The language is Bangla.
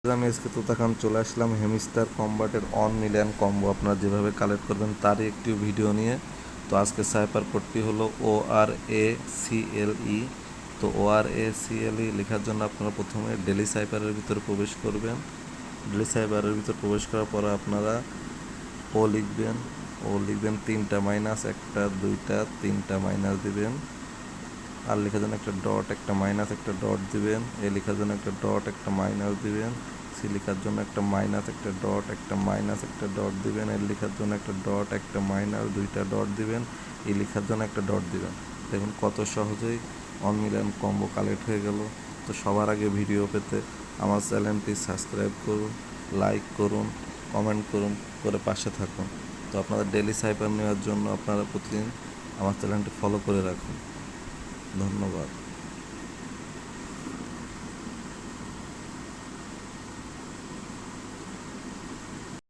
আমি আজকে তোতাখান চলে আসলাম হেমিস্টার কম্বাটের অন মিলিয়ন কম্বো আপনারা যেভাবে কালেক্ট করবেন তারই একটি ভিডিও নিয়ে। তো আজকে সাইপার কোডটি হলো ORACLE। তো ORACLE লেখার জন্য আপনারা প্রথমে ডেলি সাইপারের ভিতরে প্রবেশ করবেন। ডেলি সাইপারের ভিতরে প্রবেশ করার পরে আপনারা ও লিখবেন 3টা মাইনাস, 1টা 2টা 3টা মাইনাস দিবেন। আর লেখার জন্য একটা ডট, একটা মাইনাস, একটা ডট দিবেন। এ লেখার জন্য একটা ডট, একটা মাইনাস দিবেন। সি লেখার জন্য একটা মাইনাস, একটা ডট, একটা মাইনাস, একটা ডট দিবেন। এর লেখার জন্য একটা ডট, একটা মাইনাস, 2টা ডট দিবেন। এই লেখার জন্য একটা ডট দিবেন। দেখুন কত সহজেই অন মিলিয়ন কম্বো কালেক্ট হয়ে গেল। তো সবার আগে ভিডিও পেতে আমার চ্যানেলটি সাবস্ক্রাইব করুন, লাইক করুন, কমেন্ট করুন, করে পাশে থাকুন। তো আপনাদের ডেলি সাইপার নেওয়ার জন্য আপনারা প্রতিদিন আমার চ্যানেলটি ফলো করে রাখুন। ধন্যবাদ।